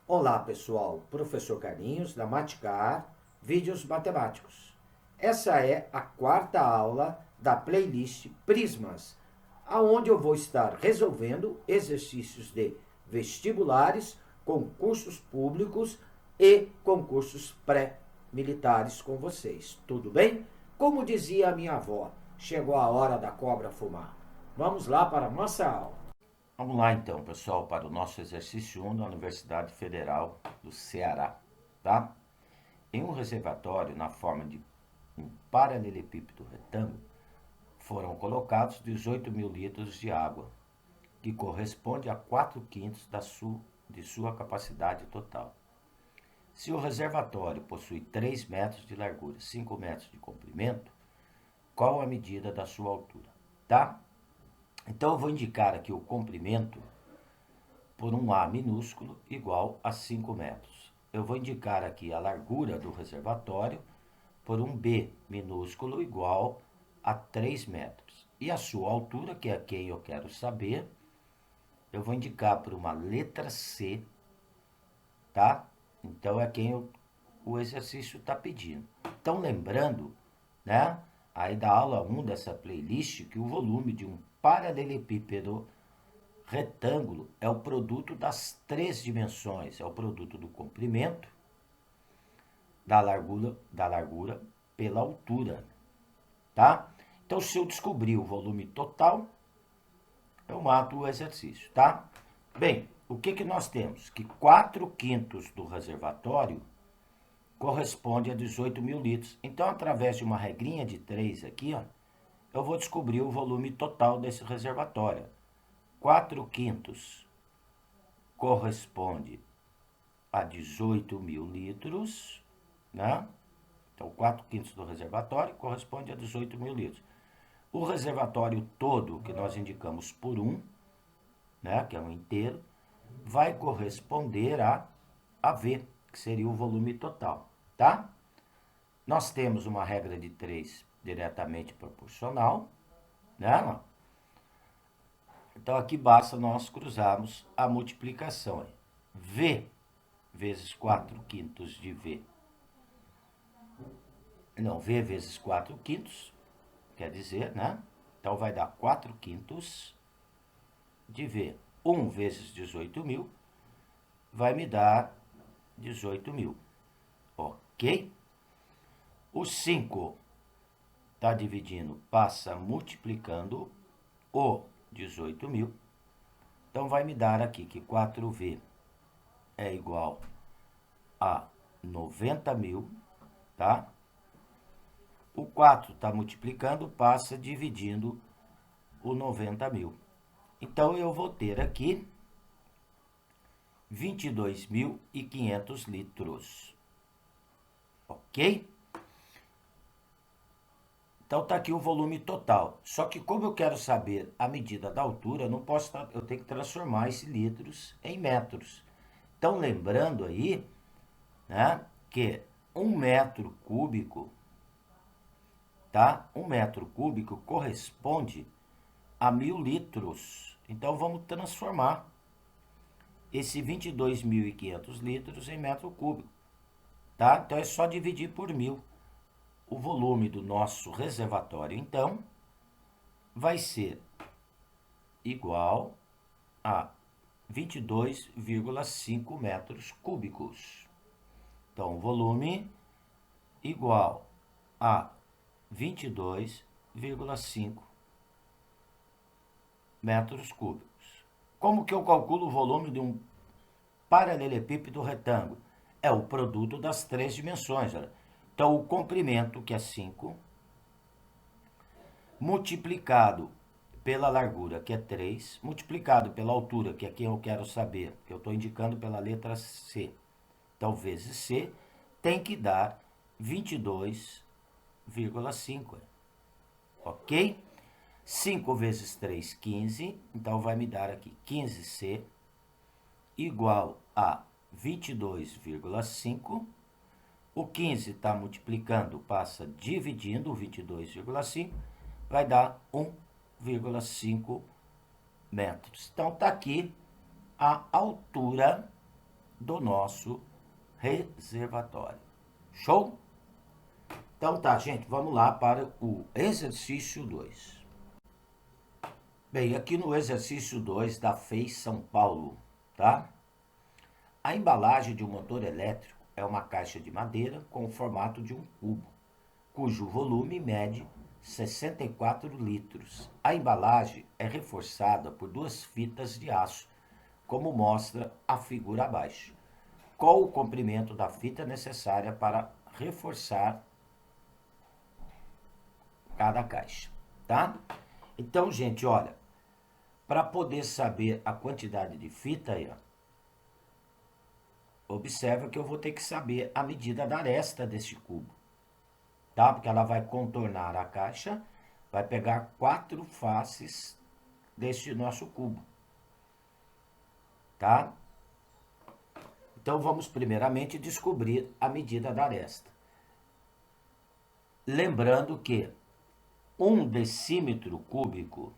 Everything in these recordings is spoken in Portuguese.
Olá pessoal, professor Carlinhos da Maticar, Vídeos Matemáticos. Essa é a quarta aula da playlist Prismas, aonde eu vou estar resolvendo exercícios de vestibulares, concursos públicos e concursos pré-militares com vocês. Tudo bem? Como dizia a minha avó, chegou a hora da cobra fumar. Vamos lá para a nossa aula. Vamos lá então, pessoal, para o nosso exercício 1 da Universidade Federal do Ceará, tá? Em um reservatório na forma de um paralelepípedo retângulo, foram colocados 18 mil litros de água, que corresponde a 4/5 de sua capacidade total. Se o reservatório possui 3 metros de largura, 5 metros de comprimento, qual a medida da sua altura, tá? Então, eu vou indicar aqui o comprimento por um A minúsculo igual a 5 metros. Eu vou indicar aqui a largura do reservatório por um B minúsculo igual a 3 metros. E a sua altura, que é quem eu quero saber, eu vou indicar por uma letra C, tá? Então, é quem o exercício está pedindo. Então, lembrando, né, aí da aula 1 dessa playlist, que o volume de um paralelepípedo retângulo é o produto das 3 dimensões, é o produto do comprimento, da largura pela altura, tá? Então, se eu descobrir o volume total, eu mato o exercício, tá? Bem, o que nós temos? Que 4/5 do reservatório corresponde a 18 mil litros. Então, através de uma regrinha de 3 aqui, ó, eu vou descobrir o volume total desse reservatório. 4/5 corresponde a 18 mil litros, né? Então, 4/5 do reservatório corresponde a 18 mil litros. O reservatório todo, que nós indicamos por 1, né, que é um inteiro, vai corresponder a V, que seria o volume total, tá? Nós temos uma regra de 3 diretamente proporcional, né? Então, aqui basta nós cruzarmos a multiplicação. V vezes 4/5 de V. Não, V vezes 4/5, quer dizer, né? Então, vai dar 4/5 de V. 1 vezes 18 mil vai me dar 18 mil. Ok? O 5 está dividindo, passa multiplicando o 18 mil. Então, vai me dar aqui que 4V é igual a 90 mil, tá? O 4 está multiplicando, passa dividindo o 90 mil. Então, eu vou ter aqui 22.500 litros. Ok? Então, está aqui o volume total. Só que como eu quero saber a medida da altura, eu tenho que transformar esses litros em metros. Então, lembrando aí, né, que 1 metro cúbico, tá? 1 metro cúbico corresponde a 1.000 litros. Então, vamos transformar esse 22.500 litros em metro cúbico, tá? Então, é só dividir por 1.000. O volume do nosso reservatório, então, vai ser igual a 22,5 metros cúbicos. Então, volume igual a 22,5 metros cúbicos. Como que eu calculo o volume de um paralelepípedo retângulo? É o produto das 3 dimensões. Olha. Então, o comprimento, que é 5, multiplicado pela largura, que é 3, multiplicado pela altura, que é quem eu quero saber, que eu estou indicando pela letra C. Então, vezes C, tem que dar 22,5. Ok? 5 vezes 3, 15. Então, vai me dar aqui 15C igual a 22,5. O 15 está multiplicando, passa dividindo o 22,5, vai dar 1,5 metros. Então, está aqui a altura do nosso reservatório. Show? Então tá, gente, vamos lá para o exercício 2. Bem, aqui no exercício 2 da FEI São Paulo, tá? A embalagem de um motor elétrico é uma caixa de madeira com o formato de um cubo, cujo volume mede 64 litros. A embalagem é reforçada por 2 fitas de aço, como mostra a figura abaixo. Qual o comprimento da fita necessária para reforçar cada caixa, tá? Então, gente, olha, para poder saber a quantidade de fita aí, ó, observa que eu vou ter que saber a medida da aresta desse cubo, tá? Porque ela vai contornar a caixa, vai pegar 4 faces deste nosso cubo, tá? Então, vamos primeiramente descobrir a medida da aresta. Lembrando que 1 decímetro cúbico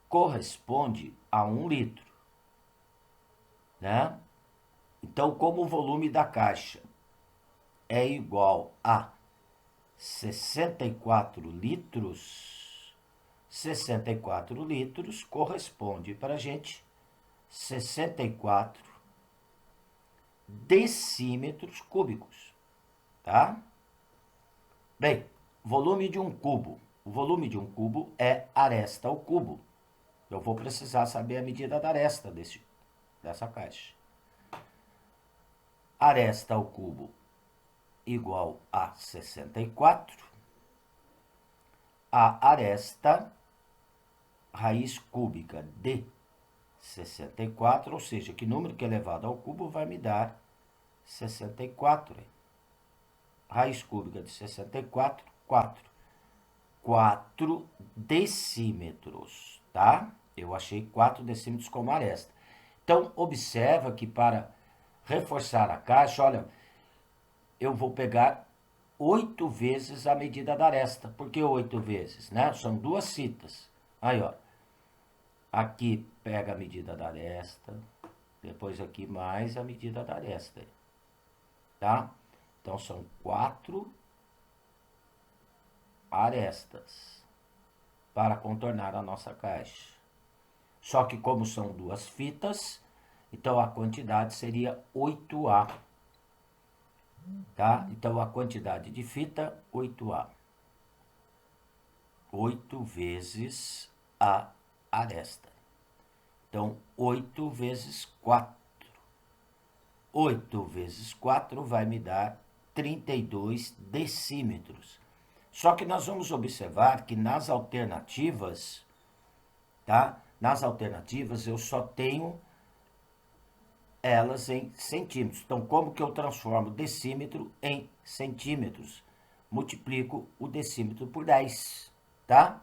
corresponde a 1 litro, né? Então, como o volume da caixa é igual a 64 litros, 64 litros corresponde para a gente 64 decímetros cúbicos, tá? Bem, volume de um cubo. O volume de um cubo é aresta ao cubo. Eu vou precisar saber a medida da aresta dessa caixa. Aresta ao cubo igual a 64. A aresta raiz cúbica de 64, ou seja, que número que é elevado ao cubo vai me dar 64. Raiz cúbica de 64, 4. 4 decímetros, tá? Eu achei 4 decímetros como aresta. Então, observa que para reforçar a caixa, olha, eu vou pegar 8 vezes a medida da aresta. Por que 8 vezes, né? São 2 fitas. Aí, ó. Aqui pega a medida da aresta, depois aqui mais a medida da aresta, tá? Então, são 4 arestas para contornar a nossa caixa. Só que como são 2 fitas, então a quantidade seria 8A. Tá? Então a quantidade de fita, 8A. 8 vezes a aresta. Então, 8 vezes 4. 8 vezes 4 vai me dar 32 decímetros. Só que nós vamos observar que nas alternativas, tá? Nas alternativas eu só tenho elas em centímetros. Então, como que eu transformo decímetro em centímetros? Multiplico o decímetro por 10, tá?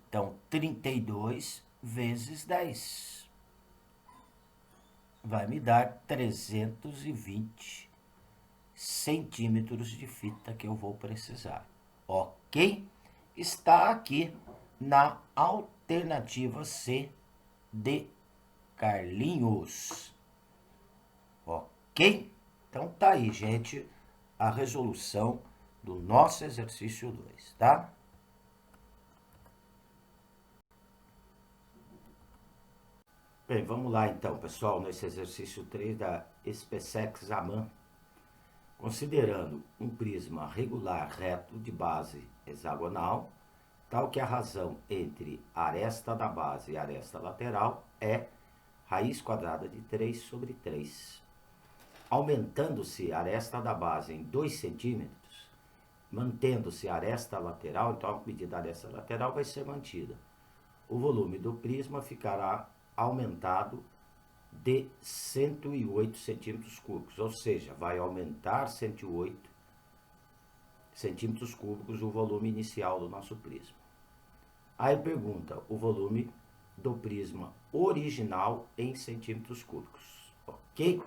Então, 32 vezes 10 vai me dar 320 centímetros de fita que eu vou precisar, ok? Está aqui na alternativa C de Carlinhos, ok? Então tá aí, gente, a resolução do nosso exercício 2, tá? Bem, vamos lá então, pessoal, nesse exercício 3 da SpaceX Aman. Considerando um prisma regular reto de base hexagonal, tal que a razão entre a aresta da base e a aresta lateral é raiz quadrada de 3 sobre 3. Aumentando-se a aresta da base em 2 centímetros, mantendo-se a aresta lateral, então a medida da aresta lateral vai ser mantida. O volume do prisma ficará aumentado de 108 centímetros cúbicos, ou seja, vai aumentar 108 centímetros cúbicos o volume inicial do nosso prisma. Aí pergunta o volume do prisma original em centímetros cúbicos, ok?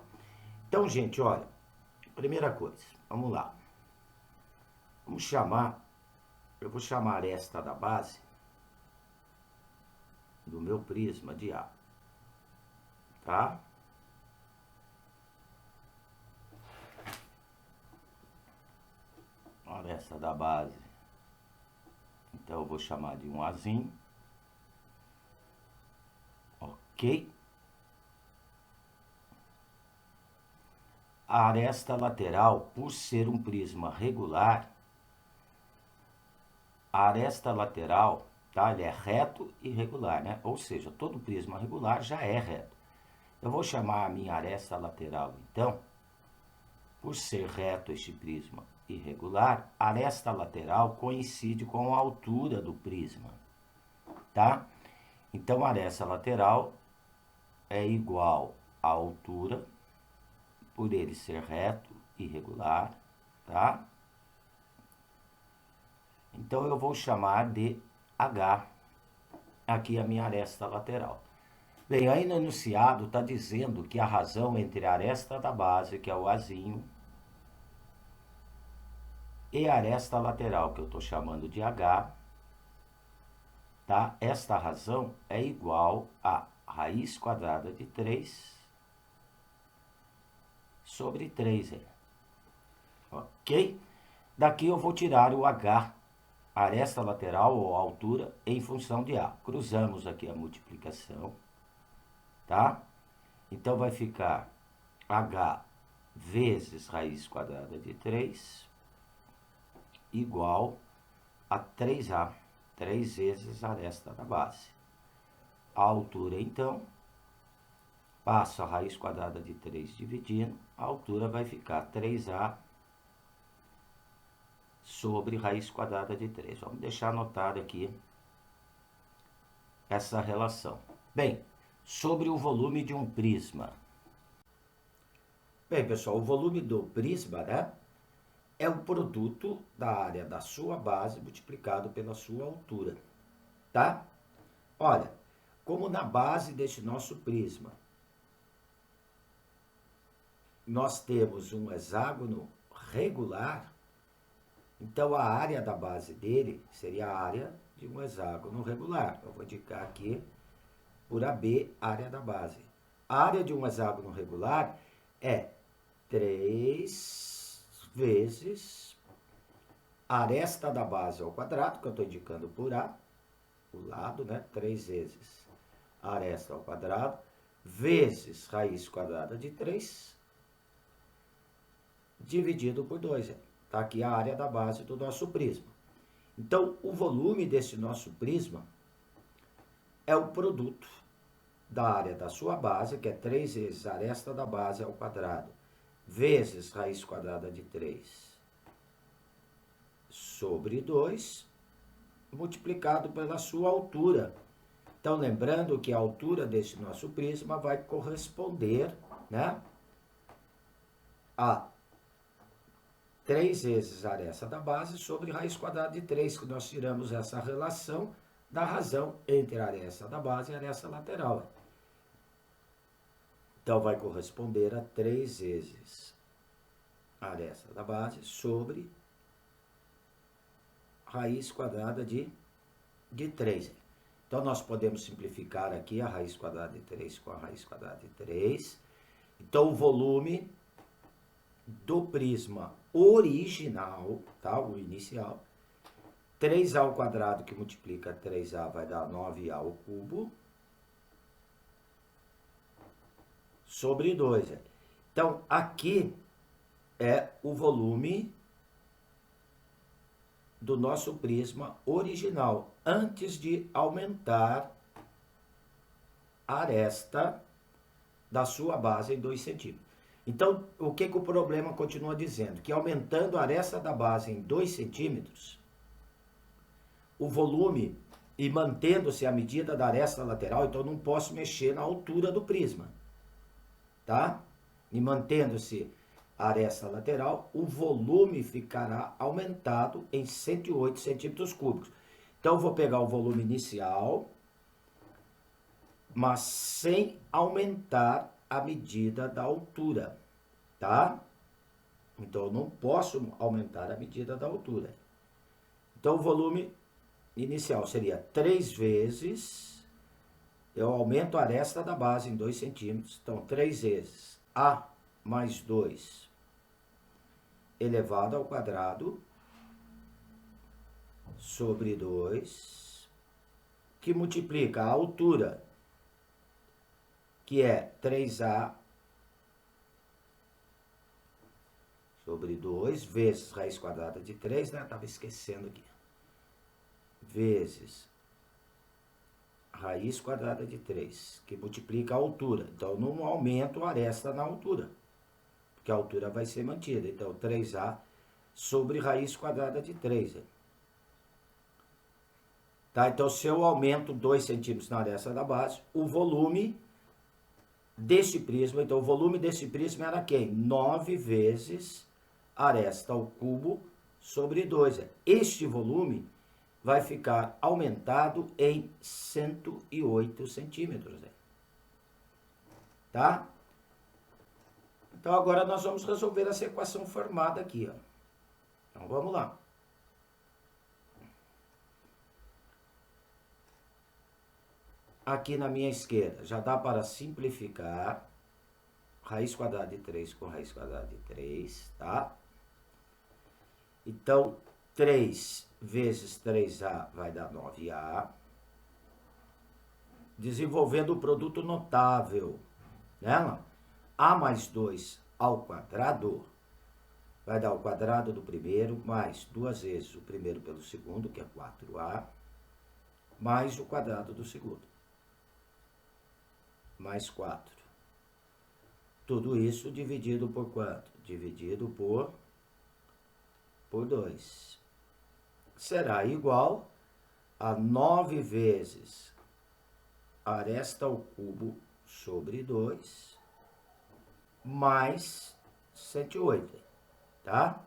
Então, gente, olha, primeira coisa, vamos lá. Eu vou chamar a aresta da base meu prisma de A, tá? Aresta da base, então eu vou chamar de um Azinho, ok? A aresta lateral, por ser um prisma regular, a aresta lateral, tá? Ele é reto e regular, né? Ou seja, todo prisma regular já é reto. Eu vou chamar a minha aresta lateral, então, por ser reto este prisma irregular, a aresta lateral coincide com a altura do prisma, tá? Então, a aresta lateral é igual à altura, por ele ser reto e regular, tá? Então, eu vou chamar de H, aqui a minha aresta lateral. Bem, aí no enunciado está dizendo que a razão entre a aresta da base, que é o Azinho, e a aresta lateral, que eu estou chamando de H, tá? Esta razão é igual a raiz quadrada de 3 sobre 3. Ok? Daqui eu vou tirar o H, aresta lateral ou altura, em função de A. Cruzamos aqui a multiplicação, tá? Então vai ficar H vezes raiz quadrada de 3 igual a 3A, 3 vezes a aresta da base. A altura, então, passo a raiz quadrada de 3 dividindo, a altura vai ficar 3A sobre raiz quadrada de 3. Vamos deixar anotado aqui essa relação. Bem, sobre o volume de um prisma. Bem, pessoal, o volume do prisma, né, é o produto da área da sua base multiplicado pela sua altura, tá? Olha, como na base deste nosso prisma, nós temos um hexágono regular, então a área da base dele seria a área de um hexágono regular. Eu vou indicar aqui por AB, área da base. A área de um hexágono regular é 3 vezes a aresta da base ao quadrado, que eu estou indicando por A, o lado, né? 3 vezes a aresta ao quadrado, vezes raiz quadrada de 3, dividido por 2. Está aqui a área da base do nosso prisma. Então, o volume desse nosso prisma é o produto da área da sua base, que é 3 vezes a aresta da base ao quadrado, vezes raiz quadrada de 3 sobre 2, multiplicado pela sua altura. Então, lembrando que a altura desse nosso prisma vai corresponder, né, a 3 vezes a aresta da base sobre raiz quadrada de 3, que nós tiramos essa relação da razão entre a aresta da base e a aresta lateral. Então, vai corresponder a 3 vezes a aresta da base sobre raiz quadrada de 3. Então, nós podemos simplificar aqui a raiz quadrada de 3 com a raiz quadrada de 3. Então, o volume do prisma original, tá? O inicial, 3A ao quadrado que multiplica 3A vai dar 9A ao cubo, sobre 2. Então, aqui é o volume do nosso prisma original, antes de aumentar a aresta da sua base em 2 centímetros. Então, o que o problema continua dizendo? Que aumentando a aresta da base em 2 centímetros, o volume, e mantendo-se a medida da aresta lateral, então eu não posso mexer na altura do prisma, tá? E mantendo-se a aresta lateral, o volume ficará aumentado em 108 centímetros cúbicos. Então, eu vou pegar o volume inicial, mas sem aumentar a medida da altura, tá? Então, eu não posso aumentar a medida da altura. Então, o volume inicial seria 3 vezes eu aumento a aresta da base em 2 centímetros. Então, 3 vezes A mais 2 elevado ao quadrado sobre 2, que multiplica a altura, que é 3A sobre 2, vezes raiz quadrada de 3, né? Estava esquecendo aqui. Vezes raiz quadrada de 3, que multiplica a altura. Então, não aumento a aresta na altura, porque a altura vai ser mantida. Então, 3A sobre raiz quadrada de 3. Tá? Então, se eu aumento 2 centímetros na aresta da base, o volume deste prisma, então o volume deste prisma era quem? 9 vezes aresta ao cubo sobre 2. Este volume vai ficar aumentado em 108 centímetros. Tá? Então, agora nós vamos resolver essa equação formada aqui. Ó. Então, vamos lá. Aqui na minha esquerda, já dá para simplificar. Raiz quadrada de 3 com raiz quadrada de 3, tá? Então, 3 vezes 3A vai dar 9A. Desenvolvendo o produto notável, né? A mais 2 ao quadrado vai dar o quadrado do primeiro, mais 2 vezes o primeiro pelo segundo, que é 4A, mais o quadrado do segundo, mais 4. Tudo isso dividido por quanto? Dividido por 2. Será igual a 9 vezes aresta ao cubo sobre 2, mais 108, tá?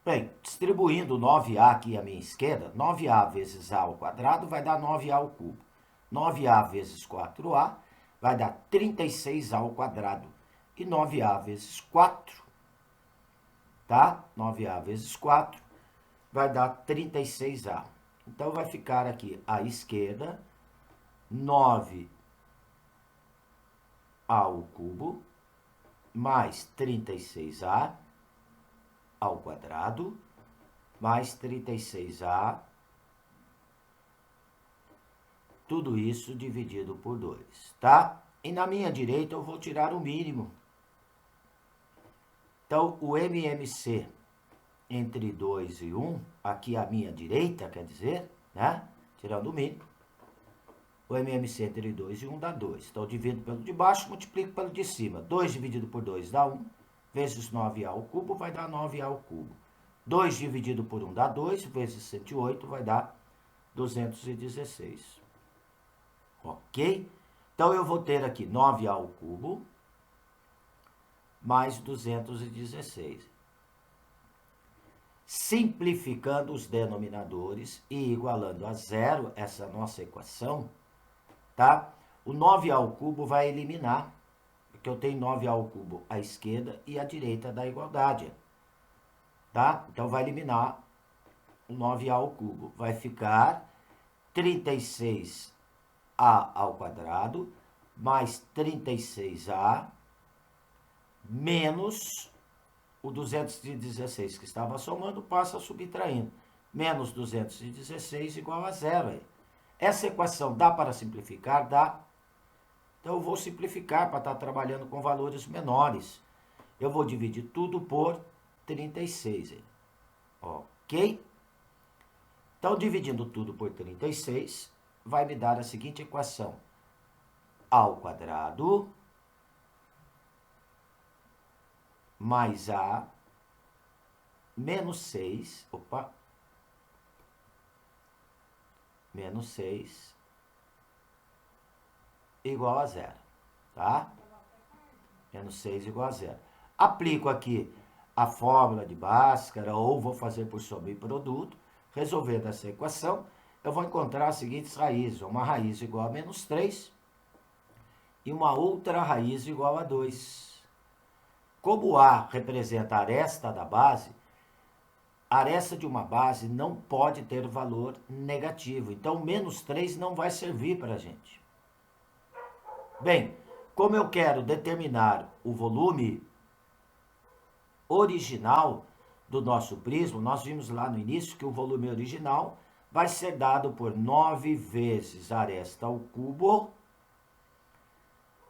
Bem, distribuindo 9A aqui à minha esquerda, 9A vezes A ao quadrado vai dar 9A ao cubo. 9A vezes 4A vai dar 36A ao quadrado. E 9A vezes 4, tá? 9A vezes 4 vai dar 36A. Então, vai ficar aqui à esquerda 9A ao cubo mais 36A ao quadrado mais 36A, tudo isso dividido por 2, tá? E na minha direita eu vou tirar o mínimo. Então, o MMC entre 2 e 1, aqui à minha direita, quer dizer, né? Tirando o mínimo. O MMC entre 2 e 1 dá 2. Então, eu divido pelo de baixo, multiplico pelo de cima. 2 dividido por 2 dá 1, vezes 9A ao cubo vai dar 9A ao cubo. 2 dividido por 1 dá 2, vezes 108 vai dar 216. Ok? Então, eu vou ter aqui 9A ao cubo mais 216. Simplificando os denominadores e igualando a zero essa nossa equação, tá? O 9A ao cubo vai eliminar, porque eu tenho 9A ao cubo à esquerda e à direita da igualdade, tá? Então, vai eliminar o 9A ao cubo. Vai ficar 36A ao quadrado mais 36A menos o 216 que estava somando, passa subtraindo. Menos 216 igual a zero. Essa equação dá para simplificar? Dá. Então, eu vou simplificar para estar trabalhando com valores menores. Eu vou dividir tudo por 36. Ok? Então, dividindo tudo por 36, vai me dar a seguinte equação. A ao quadrado mais A menos 6, menos 6 igual a zero, tá? Menos 6 igual a zero. Aplico aqui a fórmula de Bhaskara ou vou fazer por soma e produto. Resolvendo essa equação, eu vou encontrar as seguintes raízes. Uma raiz igual a menos 3 e uma outra raiz igual a 2. Como A representa a aresta da base, a aresta de uma base não pode ter valor negativo. Então, menos 3 não vai servir para a gente. Bem, como eu quero determinar o volume original do nosso prisma, nós vimos lá no início que o volume original vai ser dado por 9 vezes a aresta ao cubo,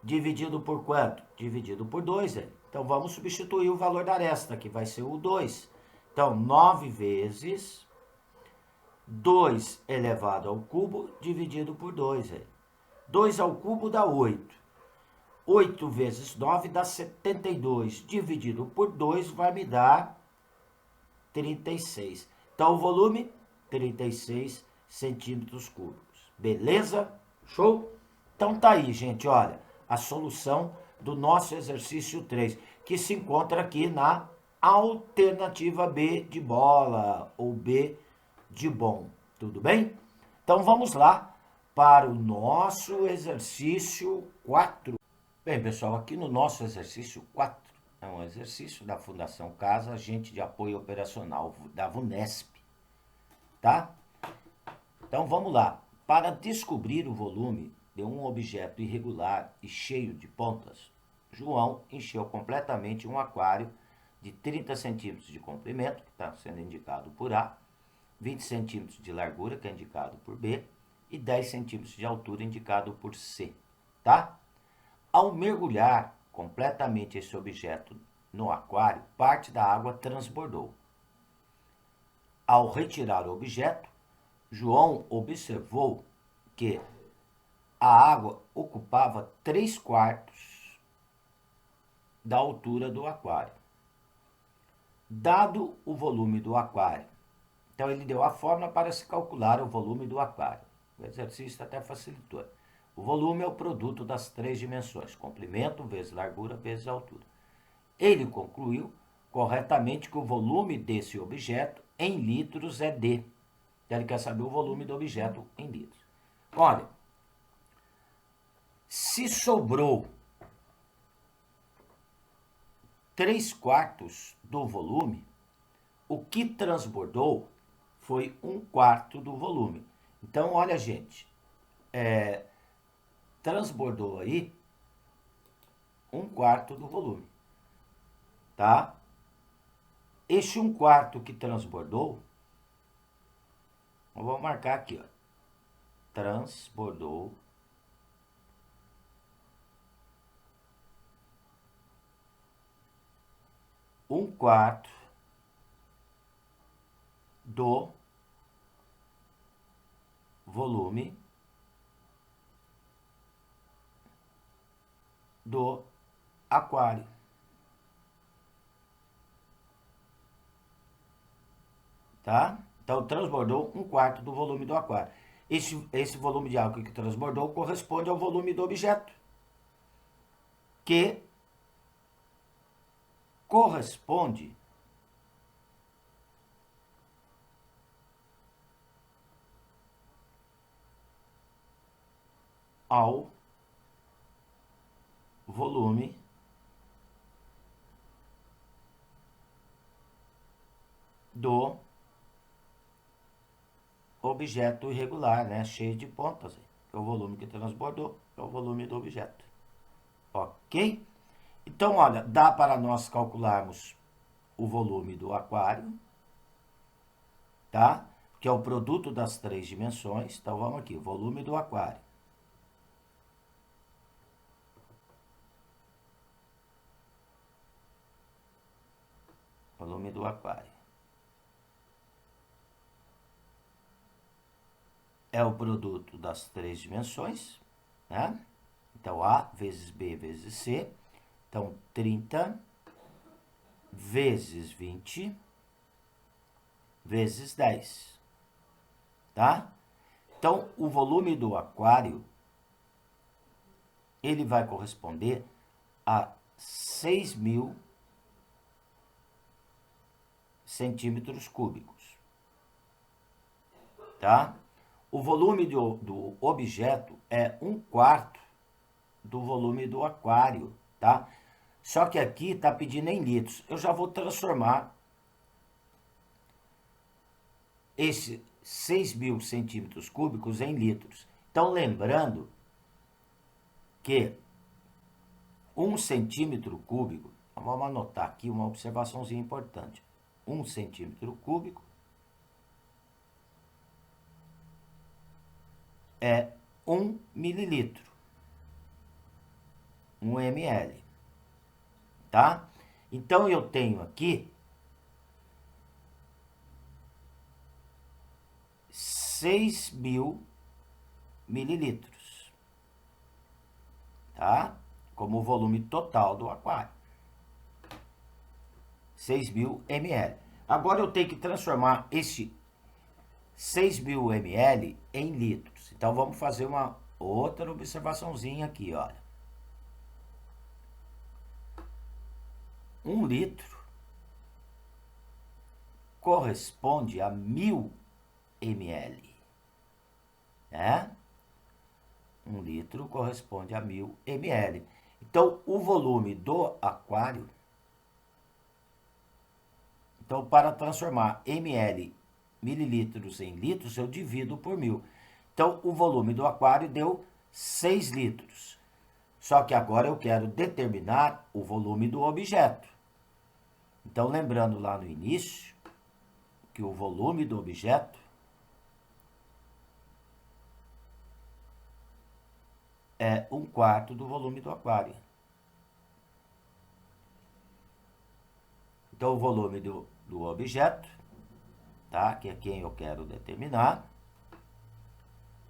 dividido por quanto? Dividido por 2. Então, vamos substituir o valor da aresta, que vai ser o 2. Então, 9 vezes 2 elevado ao cubo, dividido por 2. 2 ao cubo dá 8. 8 vezes 9 dá 72. Dividido por 2 vai me dar 36. Então, o volume, 36 centímetros cúbicos. Beleza? Show? Então, tá aí, gente, olha, a solução do nosso exercício 3, que se encontra aqui na alternativa B de bola, ou B de bom. Tudo bem? Então, vamos lá para o nosso exercício 4. Bem, pessoal, aqui no nosso exercício 4, é um exercício da Fundação Casa, Agente de Apoio Operacional, da VUNESP, tá? Então, vamos lá. Para descobrir o volume de um objeto irregular e cheio de pontas, João encheu completamente um aquário de 30 centímetros de comprimento, que está sendo indicado por A, 20 centímetros de largura, que é indicado por B, e 10 centímetros de altura, indicado por C, tá? Ao mergulhar completamente esse objeto no aquário, parte da água transbordou. Ao retirar o objeto, João observou que a água ocupava 3/4 da altura do aquário. Dado o volume do aquário, então ele deu a fórmula para se calcular o volume do aquário. O exercício até facilitou. O volume é o produto das 3 dimensões, comprimento vezes largura vezes altura. Ele concluiu corretamente que o volume desse objeto em litros é D. Ele quer saber o volume do objeto em litros. Olha, se sobrou 3/4 do volume, o que transbordou foi 1/4 do volume. Então, olha, gente, transbordou aí 1/4 do volume, tá? Este 1/4 que transbordou, eu vou marcar aqui, ó, transbordou 1/4 do volume do aquário. Tá? Então, transbordou 1/4 do volume do aquário. Esse volume de água que transbordou corresponde ao volume do objeto, que corresponde ao volume do objeto irregular, né? Cheio de pontas. É o volume que transbordou, é o volume do objeto. Ok? Então, olha, dá para nós calcularmos o volume do aquário, tá? Que é o produto das 3 dimensões. Então, vamos aqui, o volume do aquário. Volume do aquário. É o produto das 3 dimensões, né? Então, A vezes B vezes C. Então, 30 vezes 20 vezes 10, tá? Então, o volume do aquário, ele vai corresponder a 6.000 centímetros cúbicos, tá? O volume do objeto é 1/4 do volume do aquário, tá? Só que aqui está pedindo em litros. Eu já vou transformar esses 6.000 centímetros cúbicos em litros. Então, lembrando que 1 centímetro cúbico, vamos anotar aqui uma observaçãozinha importante. 1 centímetro cúbico é 1 mililitro, 1 ml, tá? Então, eu tenho aqui 6.000 mililitros, tá? Como o volume total do aquário. 6.000 ml. Agora eu tenho que transformar esse 6.000 ml em litros. Então vamos fazer uma outra observaçãozinha aqui, olha. 1 litro corresponde a 1.000 ml, né? 1 litro corresponde a 1.000 ml. Então, o volume do aquário... Então, para transformar ml, mililitros em litros, eu divido por 1.000. Então, o volume do aquário deu 6 litros. Só que agora eu quero determinar o volume do objeto. Então, lembrando lá no início, que o volume do objeto é 1/4 do volume do aquário. Então, o volume do objeto, tá? Que é quem eu quero determinar,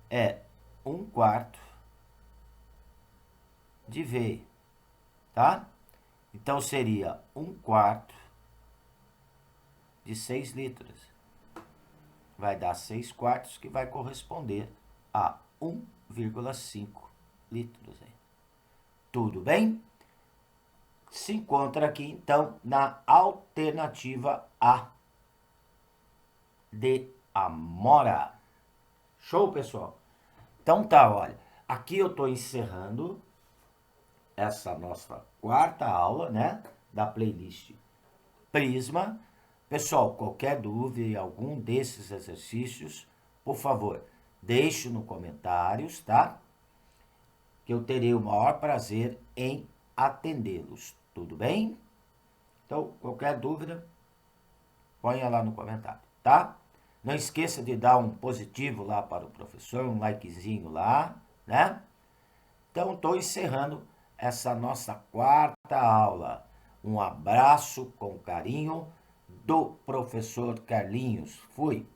é 1/4 de V, tá? Então, seria 1/4 de 6 litros. Vai dar 6/4, que vai corresponder a 1,5 litros. Tudo bem? Se encontra aqui, então, na alternativa A de Amora. Show, pessoal? Então tá, olha. Aqui eu estou encerrando essa nossa quarta aula, né? Da playlist Prisma. Pessoal, qualquer dúvida em algum desses exercícios, por favor, deixe nos comentários, tá? Que eu terei o maior prazer em atendê-los. Tudo bem? Então, qualquer dúvida, ponha lá no comentário, tá? Não esqueça de dar um positivo lá para o professor, um likezinho lá, né? Então, estou encerrando essa nossa quarta aula. Um abraço com carinho do professor Carlinhos. Fui!